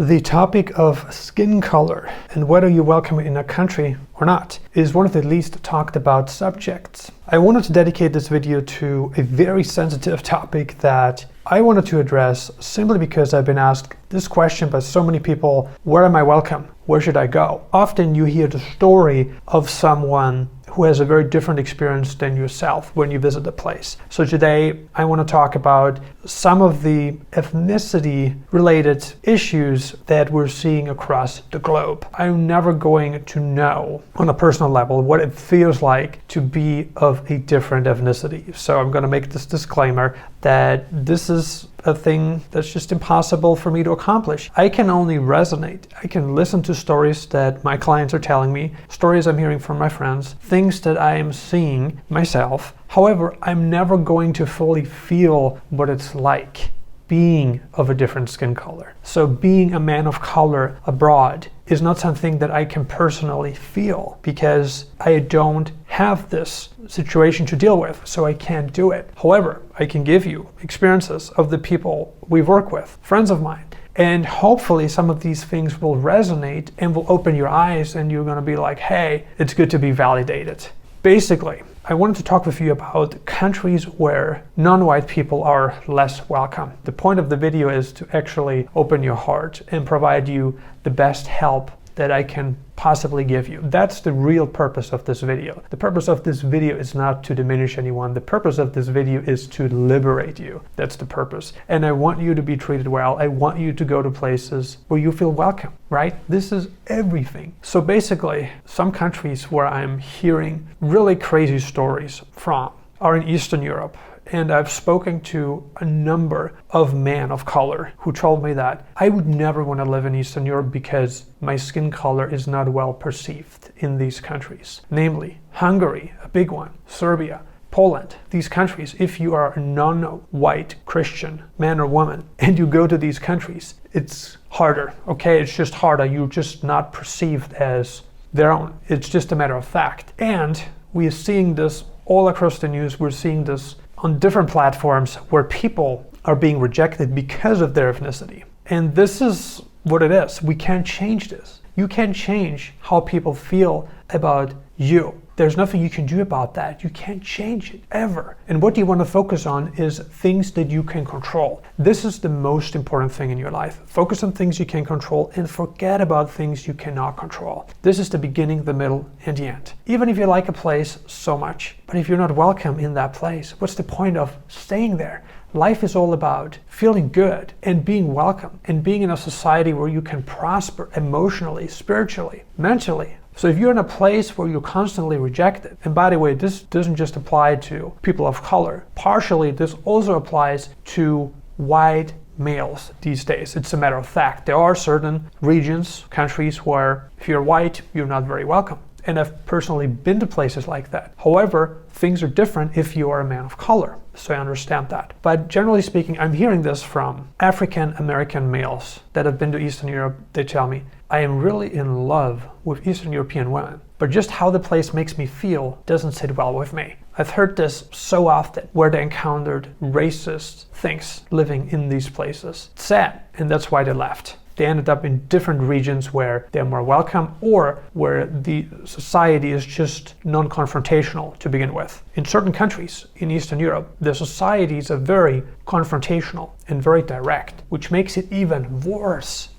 The topic of skin color and whether you're welcome in a country or not is one of the least talked about subjects. I wanted to dedicate this video to a very sensitive topic that I wanted to address simply because I've been asked this question by so many people: where am I welcome? Where should I go? Often you hear the story of someone who has a very different experience than yourself when you visit a place. So today I want to talk about some of the ethnicity related issues that we're seeing across the globe. I'm never going to know on a personal level what it feels like to be of a different ethnicity. So I'm going to make this disclaimer that this is a thing that's just impossible for me to accomplish. I can only resonate. I can listen to stories that my clients are telling me, stories I'm hearing from my friends, things that I am seeing myself. However, I'm never going to fully feel what it's like being of a different skin color. So being a man of color abroad is not something that I can personally feel because I don't have this situation to deal with, so I can't do it. However, I can give you experiences of the people we work with, friends of mine, and hopefully some of these things will resonate and will open your eyes and you're gonna be like, hey, it's good to be validated. Basically, I wanted to talk with you about countries where non-white people are less welcome. The point of the video is to actually open your heart and provide you the best help that I can possibly give you. That's the real purpose of this video. The purpose of this video is not to diminish anyone. The purpose of this video is to liberate you. That's the purpose. And I want you to be treated well. I want you to go to places where you feel welcome, right? This is everything. So basically, some countries where I'm hearing really crazy stories from are in Eastern Europe. And I've spoken to a number of men of color who told me that I would never want to live in Eastern Europe because my skin color is not well perceived in these countries. Namely, Hungary, a big one, Serbia, Poland. These countries, if you are a non-white Christian man or woman and you go to these countries, it's harder, okay? It's just harder. You're just not perceived as their own. It's just a matter of fact. And we are seeing this all across the news. We're seeing this on different platforms where people are being rejected because of their ethnicity. And this is what it is. We can't change this. You can't change how people feel about you. There's nothing you can do about that. You can't change it, ever. And what you want to focus on is things that you can control. This is the most important thing in your life. Focus on things you can control and forget about things you cannot control. This is the beginning, the middle, and the end. Even if you like a place so much, but if you're not welcome in that place, what's the point of staying there? Life is all about feeling good and being welcome and being in a society where you can prosper emotionally, spiritually, mentally. So if you're in a place where you're constantly rejected, and by the way, this doesn't just apply to people of color. Partially, this also applies to white males these days. It's a matter of fact. There are certain regions, countries where if you're white, you're not very welcome. And I've personally been to places like that. However, things are different if you are a man of color. So I understand that. But generally speaking, I'm hearing this from African American males that have been to Eastern Europe. They tell me, I am really in love with Eastern European women, but just how the place makes me feel doesn't sit well with me. I've heard this so often where they encountered racist things living in these places. It's sad, and that's why they left. They ended up in different regions where they're more welcome or where the society is just non-confrontational to begin with. In certain countries in Eastern Europe, the societies are very confrontational and very direct, which makes it even worse.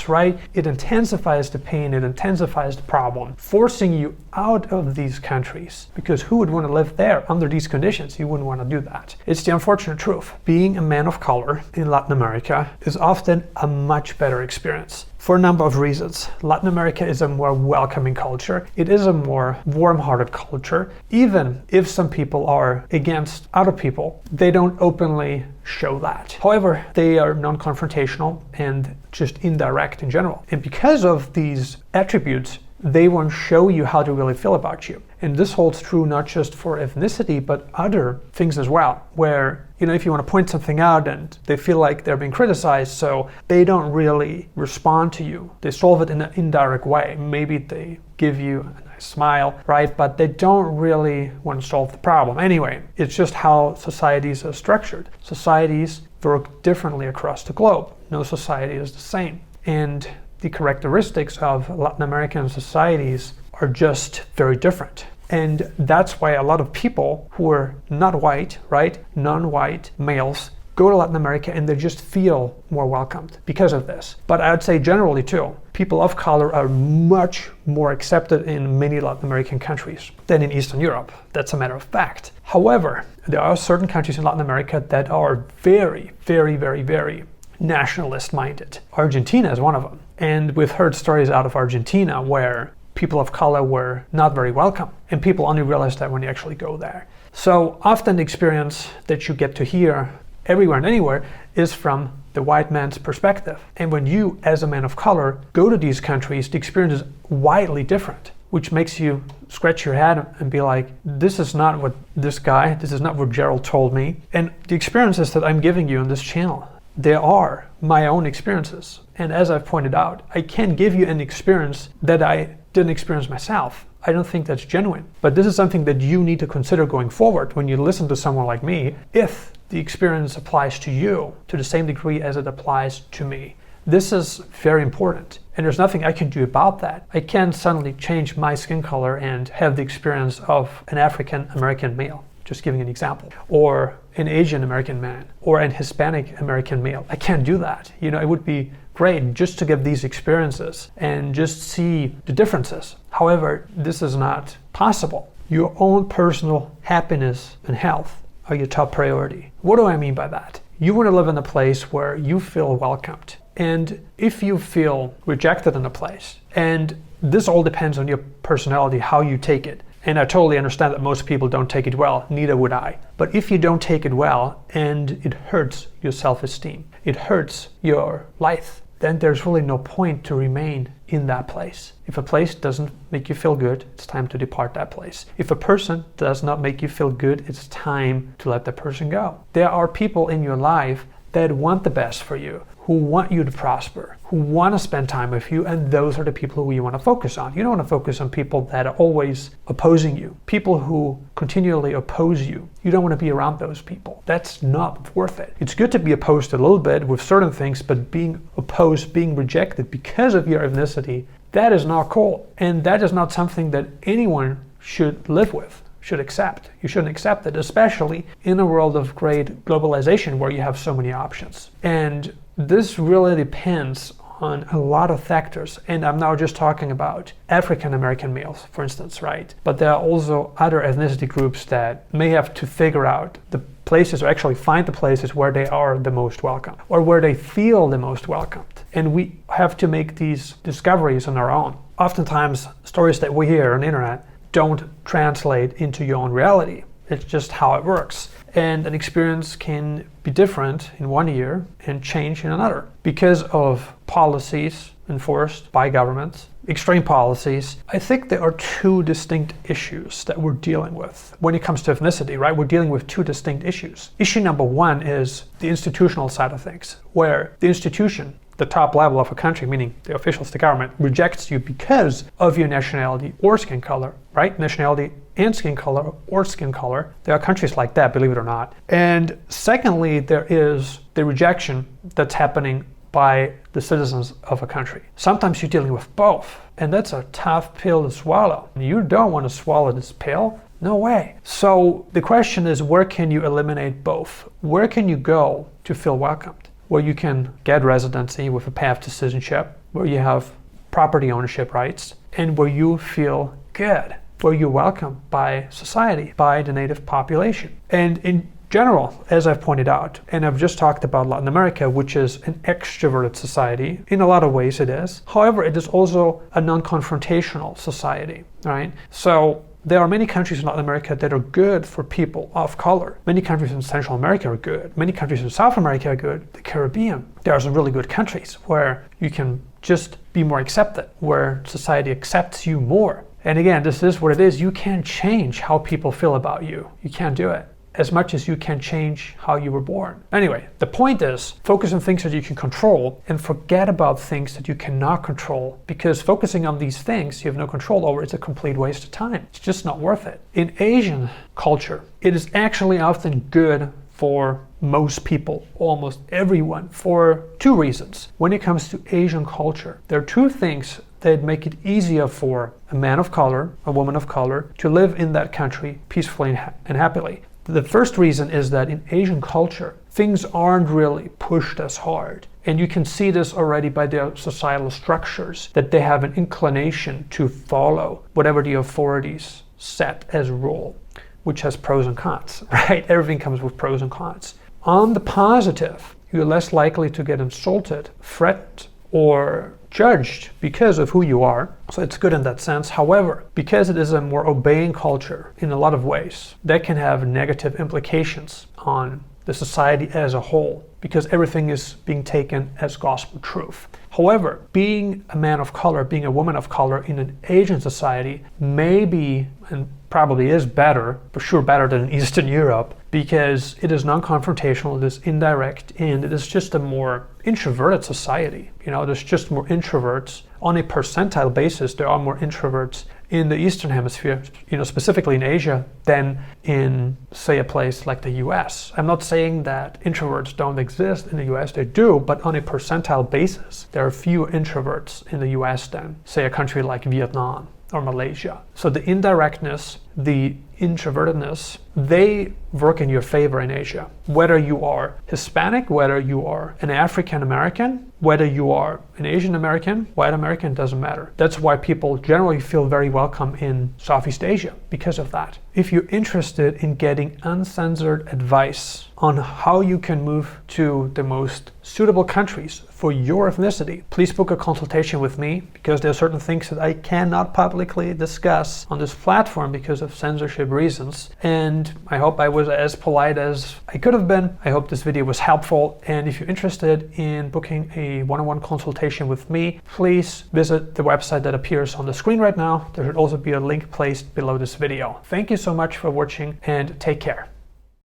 Right? It intensifies the pain, it intensifies the problem, forcing you out of these countries. Because who would want to live there under these conditions? You wouldn't want to do that. It's the unfortunate truth. Being a man of color in Latin America is often a much better experience. For a number of reasons. Latin America is a more welcoming culture. It is a more warm-hearted culture. Even if some people are against other people, they don't openly show that. However, they are non-confrontational and just indirect in general. And because of these attributes, they won't show you how to really feel about you. And this holds true not just for ethnicity, but other things as well, where, if you want to point something out and they feel like they're being criticized, so they don't really respond to you. They solve it in an indirect way. Maybe they give you a nice smile, right? But they don't really want to solve the problem. Anyway, it's just how societies are structured. Societies work differently across the globe. no society is the same. And the characteristics of Latin American societies are just very different. And that's why a lot of people who are not white, right, non-white males, go to Latin America and they just feel more welcomed because of this. But I'd say generally too, people of color are much more accepted in many Latin American countries than in Eastern Europe. That's a matter of fact. However, there are certain countries in Latin America that are very, very, very, very nationalist-minded. Argentina is one of them. And we've heard stories out of Argentina where people of color were not very welcome, and people only realize that when you actually go there. So often the experience that you get to hear everywhere and anywhere is from the white man's perspective. And when you, as a man of color, go to these countries, the experience is widely different, which makes you scratch your head and be like, this is not what this is not what Gerald told me. And the experiences that I'm giving you on this channel, they are my own experiences. And as I've pointed out, I can't give you an experience that I didn't experience myself. I don't think that's genuine. But this is something that you need to consider going forward when you listen to someone like me, if the experience applies to you to the same degree as it applies to me. This is very important. And there's nothing I can do about that. I can't suddenly change my skin color and have the experience of an African American male, just giving an example, or an Asian American man, or an Hispanic American male. I can't do that. You know, it would be great just to get these experiences and just see the differences. However, this is not possible. Your own personal happiness and health are your top priority. What do I mean by that? You want to live in a place where you feel welcomed. And if you feel rejected in a place, and this all depends on your personality, how you take it. And I totally understand that most people don't take it well, neither would I. But if you don't take it well and it hurts your self-esteem, it hurts your life, then there's really no point to remain in that place. If a place doesn't make you feel good, it's time to depart that place. If a person does not make you feel good, it's time to let that person go. There are people in your life that want the best for you, who want you to prosper, who want to spend time with you, and those are the people who you want to focus on. You don't want to focus on people that are always opposing you, people who continually oppose you. You don't want to be around those people. That's not worth it. It's good to be opposed a little bit with certain things, but being opposed, being rejected because of your ethnicity, that is not cool. And that is not something that anyone should live with. Should accept. You shouldn't accept it, especially in a world of great globalization where you have so many options. And this really depends on a lot of factors. And I'm now just talking about African American males, for instance, right? But there are also other ethnicity groups that may have to figure out the places, or actually find the places where they are the most welcome, or where they feel the most welcomed. And we have to make these discoveries on our own. Oftentimes, stories that we hear on the internet don't translate into your own reality. It's just how it works. And an experience can be different in one year and change in another because of policies enforced by governments, extreme policies. I think there are two distinct issues that we're dealing with when it comes to ethnicity, right? We're dealing with two distinct issues. Issue number one is the institutional side of things, where the institution, the top level of a country, meaning the officials, the government, rejects you because of your nationality or skin color, right? Nationality and skin color or skin color. There are countries like that, believe it or not. And secondly, there is the rejection that's happening by the citizens of a country. Sometimes you're dealing with both, and that's a tough pill to swallow. You don't want to swallow this pill. No way. So the question is, where can you eliminate both? Where can you go to feel welcomed? Where you can get residency with a path to citizenship, where you have property ownership rights, and where you feel good, where you're welcomed by society, by the native population. And in general, as I've pointed out, and I've just talked about Latin America, which is an extroverted society. In a lot of ways it is. However, it is also a non-confrontational society, right? So there are many countries in Latin America that are good for people of color. Many countries in Central America are good. Many countries in South America are good. The Caribbean, there are some really good countries where you can just be more accepted, where society accepts you more. And again, this is what it is. You can't change how people feel about you. You can't do it as much as you can change how you were born. Anyway, the point is, focus on things that you can control and forget about things that you cannot control, because focusing on these things you have no control over is a complete waste of time. It's just not worth it. In Asian culture, it is actually often good for most people, almost everyone, for two reasons. When it comes to Asian culture, there are two things that make it easier for a man of color, a woman of color, to live in that country peacefully and happily. The first reason is that in Asian culture, things aren't really pushed as hard. And you can see this already by their societal structures, that they have an inclination to follow whatever the authorities set as rule, which has pros and cons, right? Everything comes with pros and cons. On the positive, you're less likely to get insulted, threatened, or judged because of who you are. So it's good in that sense. However, because it is a more obeying culture in a lot of ways, that can have negative implications on the society as a whole, because everything is being taken as gospel truth. However, being a man of color, being a woman of color in an Asian society may be, and probably is better, for sure better than in Eastern Europe, because it is non-confrontational, it is indirect, and it is just a more introverted society. You know, there's just more introverts. On a percentile basis, there are more introverts in the Eastern Hemisphere, you know, specifically in Asia, than in, say, a place like the US. I'm not saying that introverts don't exist in the US, they do, but on a percentile basis, there are fewer introverts in the US than, say, a country like Vietnam or Malaysia. So the indirectness, the introvertedness, they work in your favor in Asia. Whether you are Hispanic, whether you are an African American, whether you are an Asian American, white American, doesn't matter. That's why people generally feel very welcome in Southeast Asia, because of that. If you're interested in getting uncensored advice on how you can move to the most suitable countries for your ethnicity, please book a consultation with me, because there are certain things that I cannot publicly discuss on this platform because of censorship reasons. And I hope I was as polite as I could have been. I hope this video was helpful. And if you're interested in booking a one-on-one consultation with me, please visit the website that appears on the screen right now. There should also be a link placed below this video. Thank you so much for watching, and take care.